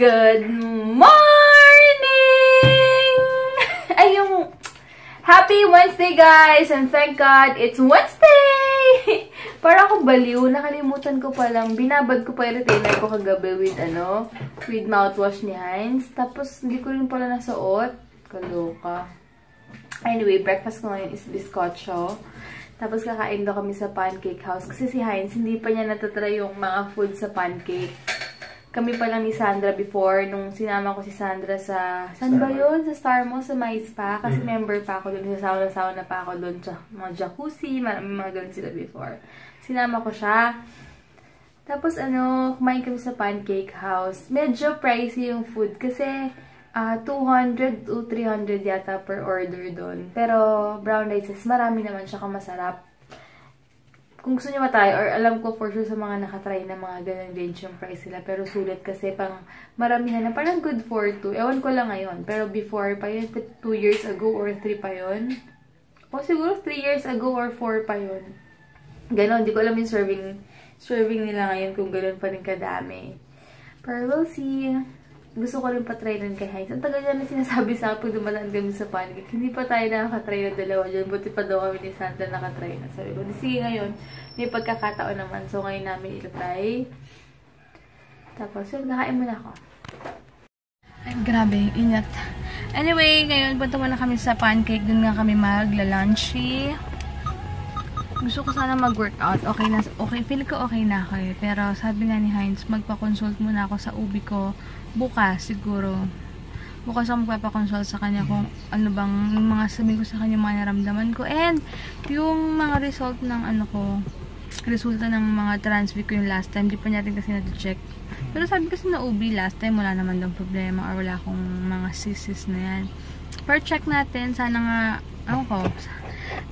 Good morning! Ay, yung Happy Wednesday, guys! And thank God, it's Wednesday! Para ako baliw, nakalimutan ko palang, binabad ko pa yung retainer ko kagabi with, with mouthwash ni Heinz. Tapos, hindi ko rin pala nasuot. Kaloka. Anyway, breakfast ko ngayon is biscocho. Tapos, kakain daw kami sa pancake house. Kasi si Heinz, hindi pa niya natatry yung mga food sa pancake. Kami pa lang ni Sandra before, nung sinama ko si Sandra sa, saan ba yun? Sa Star Mo, sa My Spa. Kasi member pa ako doon, sa sauna pa ako doon, sa mga jacuzzi, mga ganun sila before. Sinama ko siya. Tapos kumain kami sa pancake house. Medyo pricey yung food kasi 200 to 300 yata per order doon. Pero brown rice, marami naman siya masarap. Kung gusto nyo matry, or alam ko for sure sa mga nakatry na mga ganang range yung price nila. Pero sulit kasi pang maramihan na parang good for 2. Ewan ko lang ngayon. Pero before pa yun, 2 years ago or 3 pa yun. O siguro 3 years ago or 4 pa yun. Ganon, hindi ko alam yung serving nila ngayon kung ganon pa rin kadami. Pero we'll see. Gusto ko rin patry nun kay Heinz. Ang tagal niya na sinasabi sa akin, dumadaan kami sa pancake. Hindi pa tayo nakatry na dalawa dyan. Buti pa daw kami ni Santa nakatry na. Sabi ko, sige ngayon, may pagkakataon naman. So, ngayon namin itatry. Tapos, yun, kakain muna ako. Ay, grabe, ingat. Anyway, ngayon, punta muna kami sa pancake. Doon nga kami magla-lunchy. Gusto ko sana mag-workout. Okay, feel ko okay na ako eh. Pero sabi nga ni Heinz, magpa-consult muna ako sa ubi ko. Bukas, siguro. Bukas ako magpapakonsult sa kanya kung ano bang yung mga sabi ko sa kanya, mga naramdaman ko. And, yung mga result ng resulta ng mga transview ko yung last time. Di pa natin kasi na-check. Pero sabi kasi na ubi last time, wala naman daw problema or wala akong mga cysts na yan. Pero check natin. Sana nga,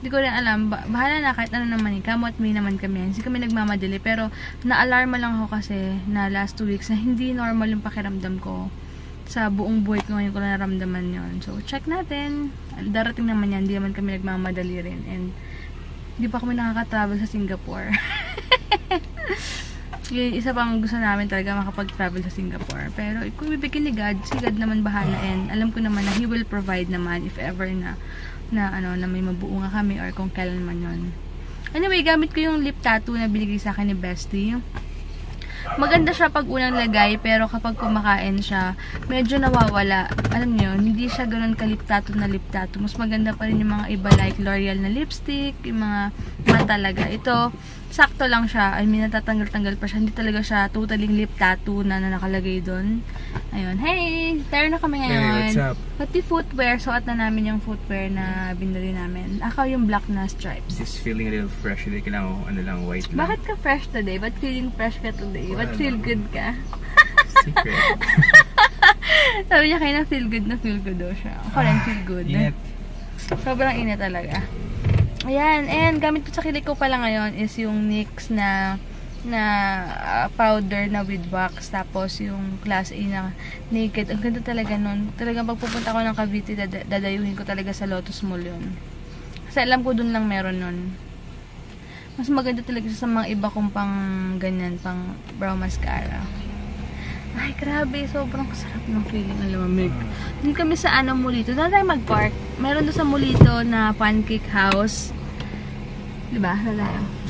hindi ko rin alam. Bahala na kahit ano naman eh. Kamot may naman kami. Hindi kami nagmamadali. Pero na-alarma lang ako kasi na last 2 weeks na hindi normal yung pakiramdam ko. Sa buong buhay ko ngayon ko na naramdaman yun. So, check natin. Darating naman yan. Hindi naman kami nagmamadali rin. And hindi pa kami nakaka-travel sa Singapore. Yung isa pang gusto namin talaga makapag-travel sa Singapore. Pero kung bibigyan ni God, si God naman bahala. And alam ko naman na He will provide naman if ever na may mabuo nga kami or kung kailan man yun. Anyway, gamit ko yung lip tattoo na binigay sa akin ni Bestie. Maganda siya pag unang lagay, pero kapag kumakain siya, medyo nawawala. Alam niyo, hindi siya ganun ka lip tattoo na lip tattoo. Mas maganda pa rin yung mga iba like L'Oreal na lipstick, yung mga talaga. Ito, sakto lang siya. I mean, natatanggal-tanggal pa siya. Hindi talaga siya totally lip tattoo na nakalagay doon. Ayun. Hey! Tayo na kami ngayon. Hey, what's up? Pati footwear. Suot na namin yung footwear na binili namin. Ako yung black na stripes. Just feeling a little fresh today. Kailangan ko white lang. Bakit ka fresh today? Ba't feeling fresh ka today? Ba't feel good ka? Secret. Sabi niya kayo na feel good daw siya. Ako rin feel good. Init. Sobrang init talaga. Ayan. And gamit ko sa kilig ko pala ngayon is yung NYX na powder na with wax. Tapos yung class A na naked. Ang ganda talaga nun. Talagang pagpupunta ko ng Cavite, dadayuhin ko talaga sa Lotus Mall yun. Kasi alam ko dun lang meron nun. Mas maganda talaga sa mga iba kong pang ganyan, pang brow mascara. Ay, grabe. Sobrang sarap ng feeling ng lamamig. Doon kami sa Mulito. Doon tayo mag-park. Meron doon sa Mulito na pancake house. Diba?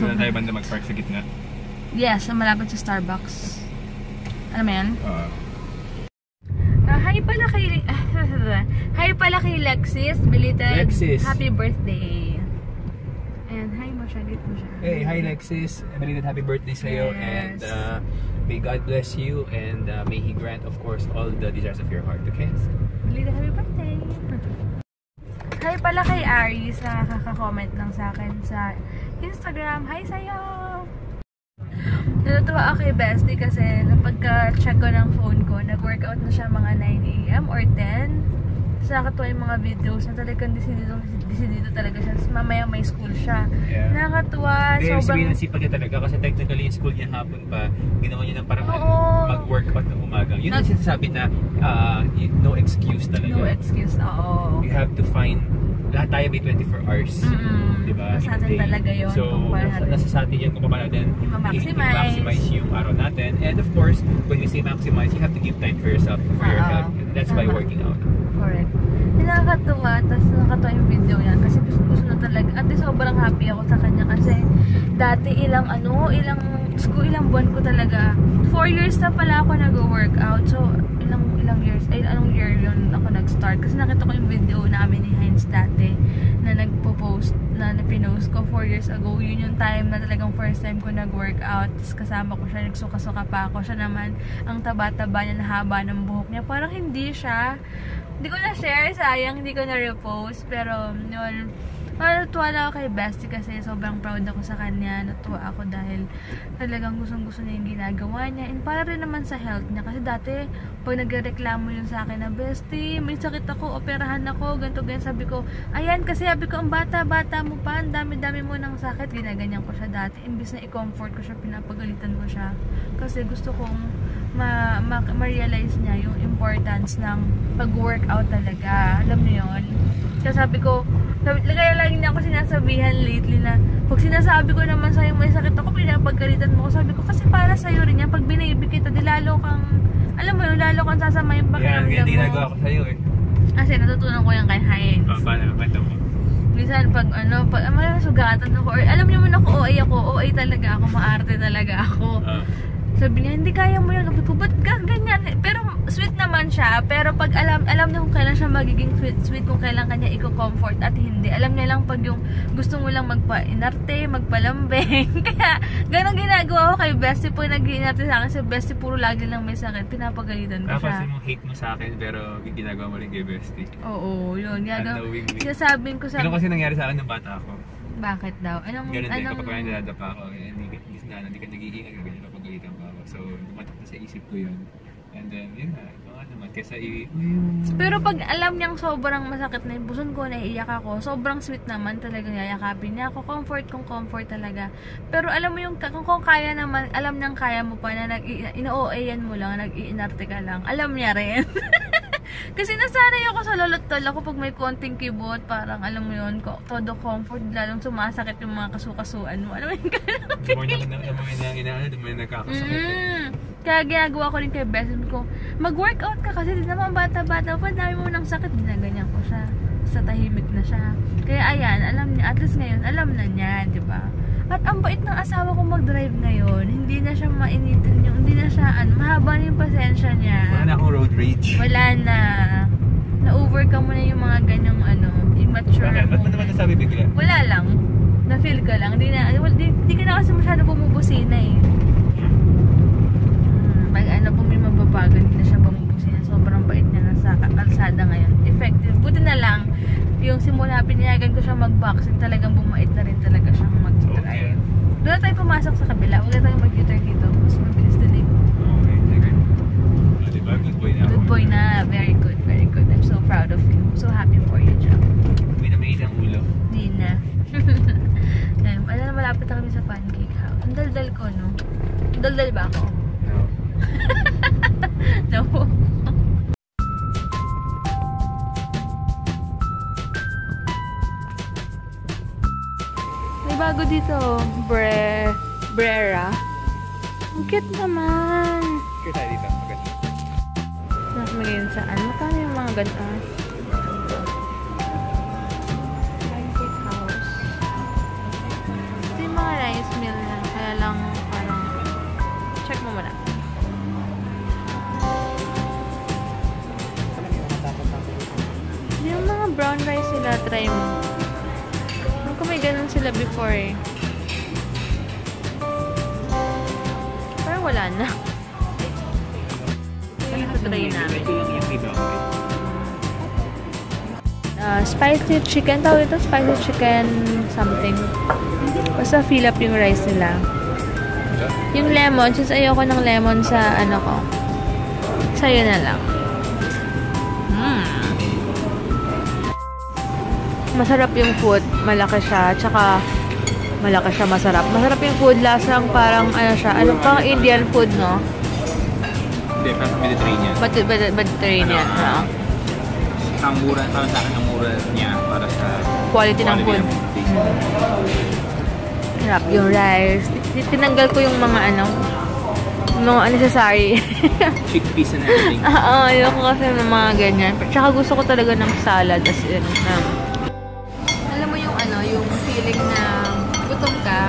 Doon tayo banda mag-park sa gitna. Yes, malapit sa Starbucks. Alam mo yan? Hi pala kay Lexis. Belated happy birthday. And hi mo siya. Dito mo siya. Hey, hi Lexis. Belated happy birthday sa'yo. Yes. And may God bless you. And may He grant, of course, all the desires of your heart. Okay? Belated happy birthday. Hi pala kay Aries na kaka-comment lang sa akin sa Instagram. Hi sa'yo! Natutuwa ako kay Bestie kasi pagka-check ko ng phone ko, nag-workout na siya mga 9 AM or 10. Tapos nakakatuwa yung mga videos na talagang decidido talaga siya. Tapos mamaya may school siya. Yeah. Nakakatuwa. Sabihin ng sipag niya talaga kasi technically yung school niya hapon pa, ginawa niya ng parang mag-workout ng umaga. Yun ang sinasabi na no excuse talaga. excuse. Oo. You have to find, lahat tayo may 24 hours. Diba? Nasa atin talaga yun. So, nasa sa atin yun kung paano natin i-maximize yung araw natin. And of course, when you say maximize, you have to give time for yourself, for your health. That's by working out. Correct. Nakakatuwa, tapos nakakatuwa yung video yan kasi gusto na talaga. At sobrang happy ako sa kanya kasi dati ilang buwan ko talaga. 4 years na pala ako nag-workout. So, anong year yun ako nag-start. Kasi nakita ko yung video namin ni Heinz dati na nagpo-post, na pinost ko 4 years ago. Yun yung time na talagang first time ko nag-workout. Tapos kasama ko siya, nagsuka-suka pa ako. Siya naman, ang taba-taba niya, haba ng buhok niya. Parang hindi ko na-share, sayang, hindi ko na-repost. Pero, yun, natuwa lang ako kay Bestie kasi sobrang proud ako sa kanya. Natuwa ako dahil talagang gustong-gusto niya yung ginagawa niya. And para rin naman sa health niya. Kasi dati, pag nagreklamo yun sa akin na, Bestie, may sakit ako, operahan ako, ganito, ganyan. Sabi ko, ayan, kasi sabi ko, ang bata-bata mo pa, ang dami-dami mo ng sakit. Ginaganyan ko siya dati. Imbis na i-comfort ko siya, pinapagalitan ko siya. Kasi gusto kong ma-realize niya yung importance ng pag-workout talaga. Alam niyo yun? Kaya sabi ko, kaya lagi niya ako sinasabihan lately na pag sinasabi ko naman sa'yo may sakit ako, pinapagkalitan mo ko. Sabi ko, kasi para sa'yo rin yan. Pag binibig kita, di lalo kang, alam mo yun, lalo kang sasama yung pakiramdam mo. Yan, ginagawa ko sa'yo eh. Kasi natutunan ko yan kay Heinz. Paano? Kwento mo. Minsan pag sugatan ako, or alam niyo man ako, OA talaga ako, maarte talaga ako. Sabi niya, hindi kaya mo yan. Sabi ko, ba't ganyan? Pero sweet naman siya. Pero pag alam niya kung kailan siya magiging sweet, kung kailan kanya i-comfort at hindi. Alam niya lang pag yung gusto mo lang magpa-inarte, magpalambing. Kaya, ganun ginagawa ko kay Bestie. Pag nag-inarte sa akin, si Bestie puro lagi lang may sakit. Pinapagalitan ko siya. Kasi mo hate mo sa akin, pero ginagawa mo rin kay Bestie. Oo, yun. Sinasabing ko sa... Ganun kasi nangyari sa akin nung bata ako. Bakit daw? Ganun din, kapag nadadapa ako, hindi ka nag-iingat, ganyan kapagalitan pa ako. So, dumatak na sa isip ko yun. And then, yun na, naman, kesa Pero pag alam niyang sobrang masakit na yung puson ko, naiiyak ako, sobrang sweet naman talagang yayakapin niya ako. Comfort talaga. Pero alam mo yung, kung kaya naman, alam niyang kaya mo pa na ino-OA-yan mo lang, nag-iinarte ka lang. Alam niya rin. Kasi nasanay ako sa lolo't tol ako pag may konting kibot, parang alam mo yun, todo comfort, lalong sumasakit yung mga kasukasuan mo. Alam mo yun, kaya ginagawa ko rin kay Best ko, mag-workout ka kasi di naman bata-bata pa, dami mo ng sakit, ginaganyan ko siya. Sa tahimik na siya. Kaya ayan, alam niya, at least ngayon, alam na niya, di ba? At ang bait ng asawa ko mag-drive ngayon. Hindi na siya mainitin yung, hindi na siya, mahaba na yung pasensya niya. Wala na akong road rage. Wala na. Na-overcome mo na yung mga ganyang, immature mo. Ba't mo naman nasabi bigla? Wala lang. Na-feel ka lang. Hindi ka na kasi masyado bumubusina eh. Pag bumimababagan, hindi na siya bumubusina. Sobrang bait niya na sa kalsada ngayon. Effective. Buti na lang, yung simula pinayagan ko siya mag-boxing, talagang bumait na rin talaga siyang mag-drive. Okay. Doon na tayo pumasok sa kabila. Huwag na tayo mag-U-turn dito. Mas mabilis din eh. Okay, sige. Diba? Good boy na. Good boy na. Very good, very good. I'm so proud of you. So happy for you, Joe. May namayin ang ulo. Hindi na. Alam na, malapit na kami sa pancake house. Ang daldal ko, no? Daldal ba ako? No. No. Bago dito, Brera. Ang cute naman. Cute tayo dito. Maganda. Nakamayin saan? Magkano yung mga ganda? Pancake house. Ito yung mga rice meal na. Kaya lang parang check mo muna. Yung mga brown rice sila, try mo. May ganun sila before eh. Parang wala na. Ito try namin. Spicy chicken. Tawag ito spicy chicken something. Basta fill up yung rice nila. Yung lemon. Since ayoko ng lemon sa ano ko. Sa'yo na lang. Masarap yung food, malaki siya, tsaka malaki siya, masarap. Masarap yung food, lasang parang ano siya, ano pang Indian food, no? Hindi, parang Mediterranean. Mediterranean, no? ang mura, para sa akin ang mura niya para sa Quality ng food. Sarap yung rice. Tinanggal ko yung mga unnecessary. Chickpeas and everything. Ayoko kasi ng mga ganyan. Tsaka gusto ko talaga ng salad as in. Alam mo yung yung feeling na gutom ka,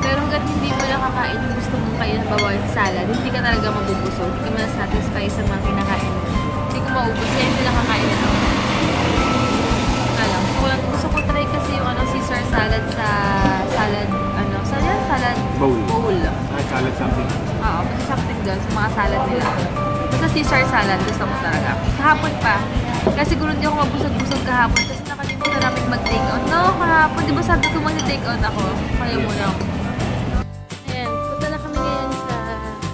pero hanggat hindi mo nakakain yung gusto mong kain bawal sa salad, hindi ka talaga mabubusog. Hindi ka ma-satisfy sa mga kinakain. Hindi ko maubos. Kaya hindi nakakain ito. Gusto ko try kasi yung Caesar salad sa salad bowl. Salad something. Oo, basta something doon sa mga salad nila. Basta Caesar salad, gusto ko talaga. Kahapon pa. Kasi siguro hindi ako mabusog-busog kahapon kasi nakalimutan namin mag-take out. No, kahapon. Di ba sabi ko mag-take out ako? Kaya mo lang. Ayan, punta na kami ngayon sa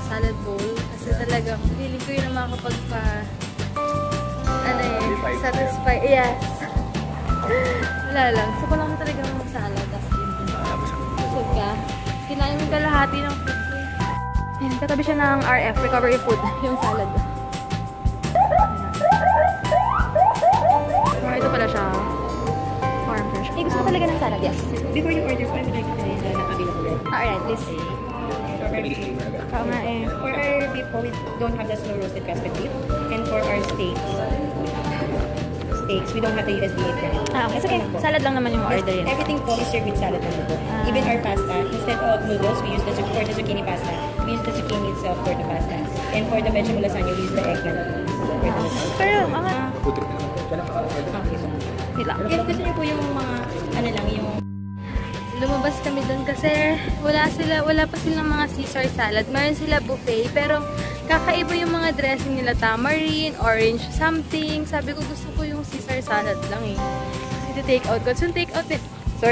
salad bowl. Kasi talagang feeling ko yun ang makakapagpa satisfy. Yes. Wala lang. So, ko lang talaga mag-salad. As in, busog ka. Kinain mo kalahati ng food ko. Ayan, katabi siya ng RF, recovery food. Yung salad. Ito pala siya. Farm fresh. Gusto ko talaga ng salad, yes. Before you order, I would like to tell you na available. Alright, please. For our beef, we don't have the slow roasted crested beef. And for our steaks, we don't have the USDA credit. Okay. It's okay. Salad lang naman yung order yun. Everything po is served with salad naman po. Even our pasta, instead of noodles, we use for the zucchini pasta. We use the zucchini itself for the pasta. And for the vegetable lasagna, we use the eggplant. Pero, If gusto niyo po yung mga, yung lumabas kami doon kasi wala pa silang mga Caesar salad. Meron sila buffet, pero kakaiba yung mga dressing nila, tamarind, orange, something. Sabi ko gusto ko yung Caesar salad lang eh. Kasi take out ko. So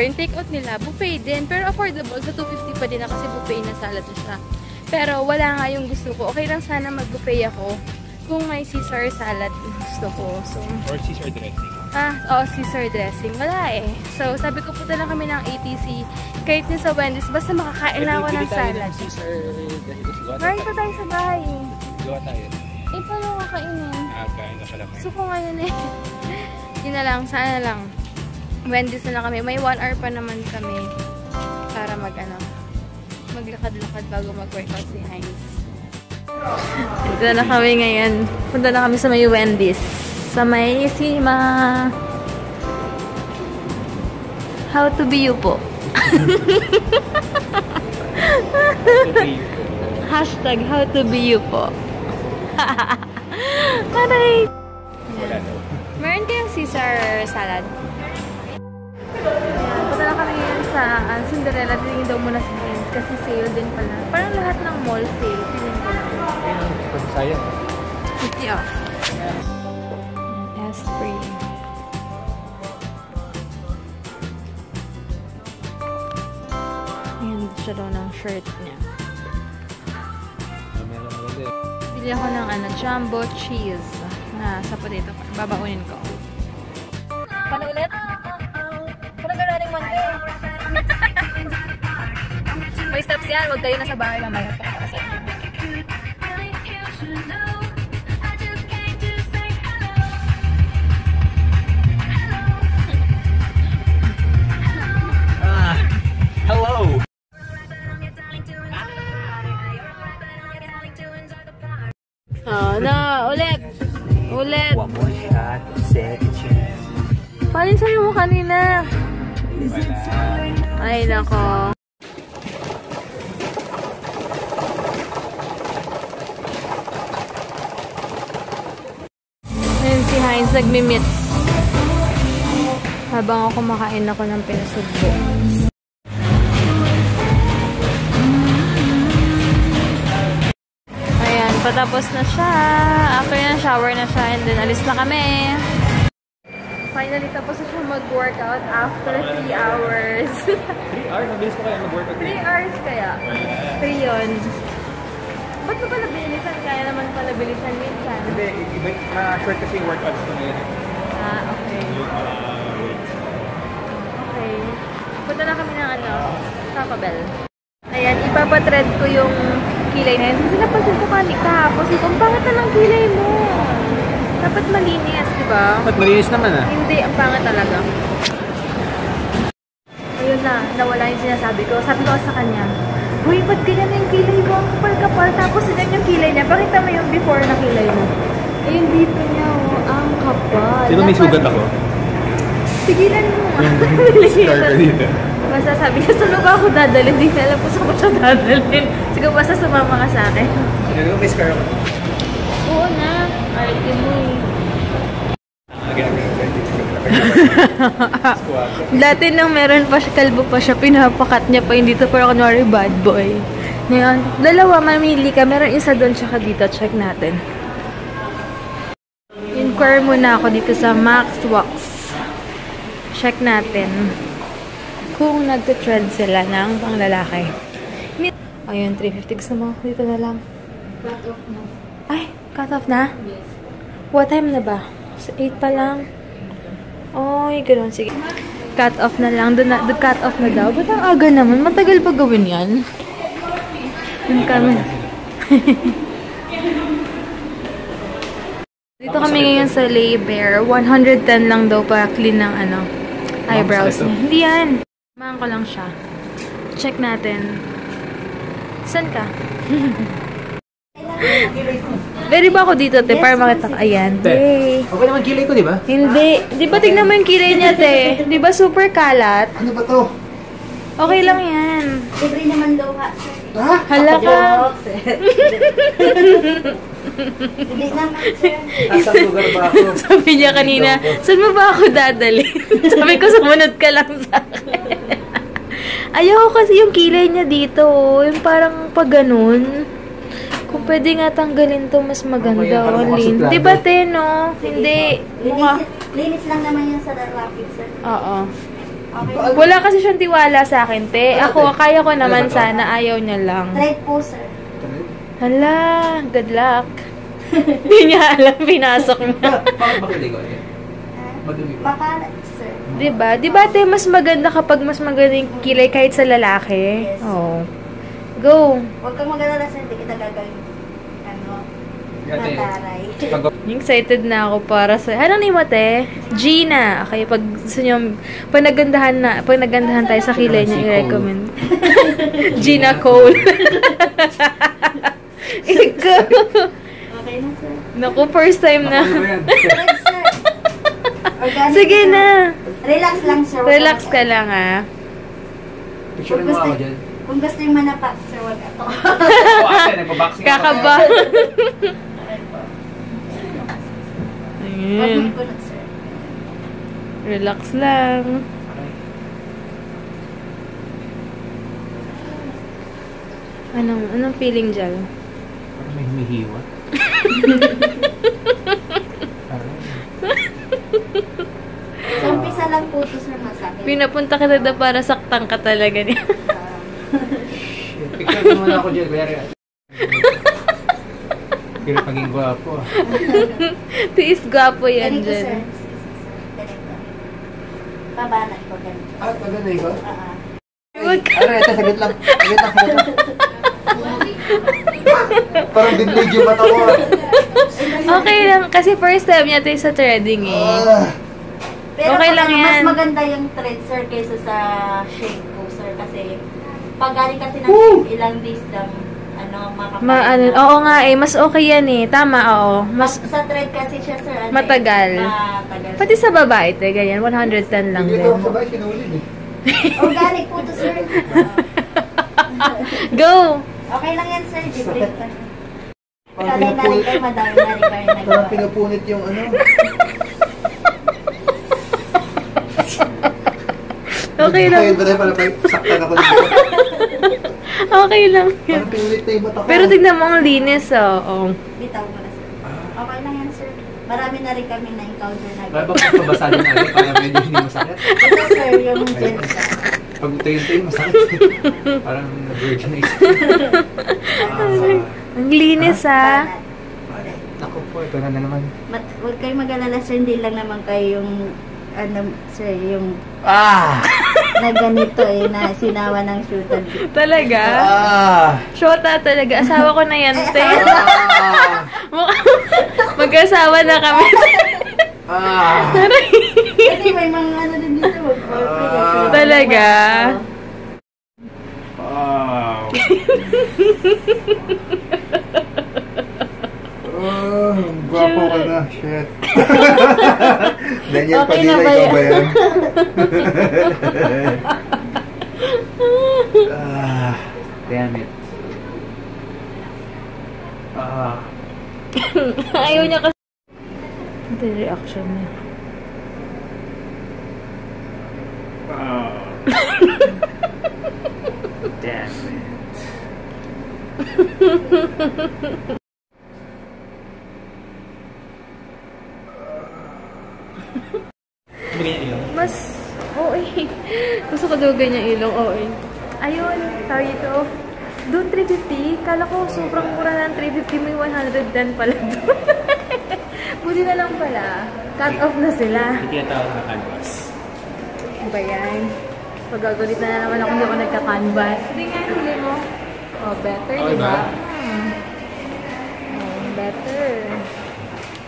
yung take out nila, buffet din. Pero affordable, sa 250 pa din na kasi buffet na salad na siya. Pero wala nga yung gusto ko. Okay lang sana mag-buffet ako kung may Caesar salad gusto ko. So, or Caesar dressing. Caesar dressing. Wala eh. So, sabi ko punta lang kami ng ATC. Kahit din sa Wendy's, basta makakain na ako ng salad. Caesar dressing. Marin pa tayo sa bahay. Gawa tayo. Paano kakainin? Kain na pala. Gusto ko ngayon eh. Yun na lang, sana lang. Wendy's na lang kami. May 1 hour pa naman kami para maglakad-lakad bago mag-workout si Heinz. Punta na kami ngayon. Punta na kami sa may Wendy's. Sa may Sima. How to be you po. Hashtag how to be you po. Aray! Meron kayong Caesar salad? Punta na kami ngayon sa Cinderella. Tingin daw muna si Heinz kasi sale din pala. Parang lahat ng mall sale. Tingin ko lang. Pag-saya. 50 off. Esprit. Ayan siya daw ng shirt niya. Bili ako ng jumbo cheese na sa potato. Babaunin ko. Paano ulit? Paano running Monday? May steps yan. Huwag kayo nasa bahay mamaya. Hello! Ulit! One more shot, second chance. Paano sa'yo mo kanina? Ay, nako. Ngayon si Heinz nagmi-meet. Habang ako kumakain ako ng pinasugbo. Ayan, patapos na siya. After na, shower na siya. And then, alis na kami. Finally, tapos na siya mag-workout after 3 hours. 3 hours? Mabilis ko kaya mag-workout? 3 hours kaya? 3 yun. Ba't mo pala bilisan? Kaya naman pala bilisan minsan. Hindi, short kasi yung workouts ko ngayon. Okay. Okay. Punta na kami ng Taco Bell. Ayan, ipapatread ko yung kilay na yun. Kasi napansin ko kahapon. Kasi kung bakit na ng kilay mo? Dapat malinis, di ba? Ba't malinis naman ah? Hindi, ang pangit talaga. Ayun na, nawala yung sinasabi ko. Sabi ko sa kanya, uy, ba't ganyan yung kilay mo? Ang kapal-kapal. Tapos ganyan yung kilay niya. Pakita mo yung before na kilay mo. Ayun dito niya, oh, ang kapal. Sino may sugat ako? Sigilan mo. Scar ka dito. Basta sabi niya, saan ba ako dadalhin? Hindi alam ko saan ko siya dadalhin. Sige, basta sumama ka sa akin. Sino may scar ako? Oo na. Arte mo eh. Dati nang meron pa siya, kalbo pa siya, pinapakat niya pa yun dito para kunwari bad boy. Ngayon, dalawa, mamili ka. Meron isa doon tsaka dito. Check natin. Inquire muna ako dito sa Max Wax. Check natin kung nagte-trend sila ng panglalaki. Ayun, 350. Gusto mo? Dito na lang. Cut off na. Ay, cut off na? Yes. What time na ba? 8 pa lang. Oy, gano'n. Sige. Cut off na lang. Doon cut off na daw. Ba't ang aga naman? Matagal pa gawin yan. Doon kami. Dito kami ngayon sa Lay Bear. 110 lang daw para clean ng eyebrows niya. Hindi yan. Samahan ko lang siya. Check natin. Saan ka? Ready ba ako dito, te? Para makita ka. Ayan. Te, okay naman kilay ko, di ba? Hindi. Di ba tignan mo yung kilay niya, te? Di ba super kalat? Ano ba to? Okay lang yan. Libre naman daw ha. Ha? Hala ka. Hindi naman, sir. Asang lugar ba ako? Sabi niya kanina, saan mo ba ako dadali? Sabi ko, sumunod ka lang sa akin. Ayoko kasi yung kilay niya dito. Yung parang pag ganun. Kung pwede nga tanggalin to, mas maganda. Lin. Diba, te, no? Hindi. Mukha. Linis lang naman yan sa lalaki, sir. Oo. Okay. Wala kasi siyang tiwala sa akin, te. Ako, kaya ko naman sana. Ayaw niya lang. Try po, sir. Hala, good luck. Hindi niya alam, pinasok na. Bakit makiligo? Madumi ba? Makalat, sir. Diba? Diba, te, mas maganda kapag mas maganda yung kilay kahit sa lalaki? Yes. Oo. Go. Huwag kang mag-alala, sir. Hindi kita gagawin. Mataray. Excited na ako para sa... Anong name mo, te? Gina. Okay, pag gusto nyo... Pag nagandahan tayo sa kilay niya, i-recommend. Gina Cole. Ikaw. Okay na, sir. Naku, first time na. Correct, sir. Organic Sige sir. na. Relax lang, sir. Huwag Relax ka ka lang, ah. Picture mo ako dyan. Kung gusto yung manapak, sir, wag ato. Oo, ate, nagpa-boxing ako. Kakaba. Wag Ayan. mo ipunod, sir. Relax lang. Anong feeling dyan? Parang may humihiwa. So, umpisa lang po ito, sir, masakit. Pinapunta ka na para saktan ka talaga niya. Picture mo muna ako dyan. Kaya pero paging gwapo ah. Tiis gwapo yan Ganito, sir. dyan. Ganito. Pabanat ko, ganito. Ah, taganay ko? Huwag ka. Ano, ito, saglit lang. Saglit lang. Parang dinlig yung mata ko. Okay lang, kasi first time niya tayo sa threading eh. Pero Okay pag lang yan. mas maganda yung thread, sir, kaysa sa shape ko, sir. Kasi, pag galing kasi ng shape, ilang days lang, makapagod. Oo nga eh, mas okay yan eh. Tama, oo. Mas Sa thread kasi siya, sir, matagal. Matagal. Pati sa babae, te, ganyan, 110 lang din. sabay, sinulid eh. Organic po to, sir. Go! Okay lang yan, sir. Different pa. Parang Sanay na rin kayo, madami na rin kayo nagawa. Parang pinupunit yung ano. Okay lang. Saktan ako dito. Okay lang. Parang pinulit na yung mata ko. Pero tignan mo ang linis, oh. Bitaw mo na, sir. Okay lang yan, sir. Marami na rin kami na-encounter na. Kaya ba pabasahin na agad para medyo hindi masakit? Ito, sir, yung gel. Pag tayo masakit. Parang na-virgin na isip. Ang linis, ah. Ako po, ito na naman. Huwag kayo mag-alala, sir. Hindi lang naman kayo yung, sir, yung... na ganito eh, na sinawa ng shooter. Talaga? Shota talaga. Asawa ko na yan, te. Mag-asawa na kami. Kasi may mga ano din dito. Talaga? Gwapo ka na. Shit. Daniel Okay na Padilla, ba ikaw yan? ba yan? Damn it. Ayaw niya kasi. Ito yung reaction niya. Damn it. Mas, oo eh. Gusto ko daw ganyan ilong, oo eh. Ayun, tawag ito. Doon 350. Kala ko sobrang mura ng 350. May 110 pala doon. Buti na lang pala. Cut off na sila. Hindi na tawag na canvas. Ano ba yan? Pag-agalit na naman ako hindi ako nagka-canvas. Hindi nga yung huli mo. Oh, better, Okay di ba? ba? Oh, better.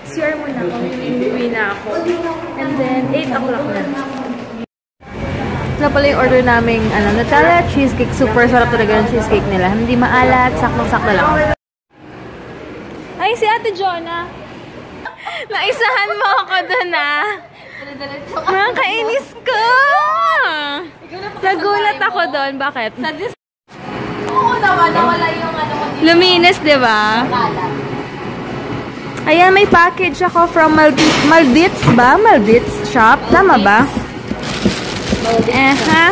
CR muna ako. Uwi na ako. And then, 8 o'clock na. Ito pala yung order naming Nutella cheesecake. Super sarap talaga yung cheesecake nila. Hindi maalat, saktong-sakto lang. Ay, si Ate Jonah! Naisahan mo ako doon, ah! Nakakainis ko! Nagulat ako doon. Bakit? Oo naman, nawala yung ano mo dito. Luminis, di ba? Ayan, may package ako from Maldives ba? Maldives shop? Tama ba? Ha?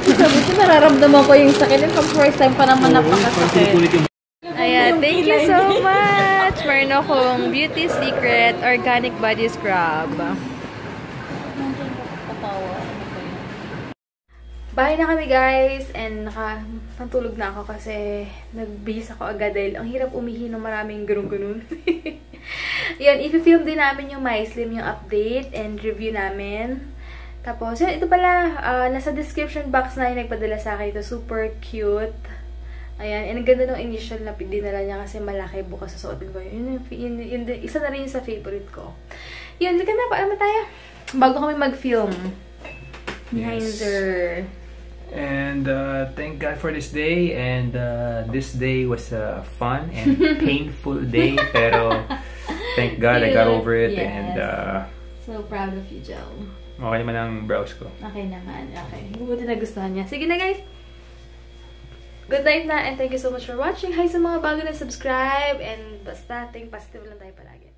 Sabi ko, nararamdaman ko yung sakit. Yung first time pa naman napakasakit. Ayan, thank you so much! Meron akong Beauty Secret Organic Body Scrub. Bahay na kami guys, and nakatulog na ako kasi nagbihis ako agad dahil ang hirap umihi ng maraming ganun-ganun. Yan, i-film din namin yung MySlim, yung update and review namin. Tapos, yun, ito pala, nasa description box na yung nagpadala sa akin ito. Super cute. Ayan, and ang ganda ng initial na dinala niya kasi malaki, bukas sa suotin ko. Yun, isa na rin yung sa favorite ko. Yun, lika na, paano tayo? Bago kami mag-film. Behinder. And thank God for this day. And this day was a fun and painful day. Pero thank God I got over it. Yes. And So proud of you, Joe. okay naman ang brows ko. Okay naman, okay. Buti nagustuhan niya. Sige na guys. Good night na and thank you so much for watching. Hi sa mga bago na subscribe and basta think positive lang tayo palagi.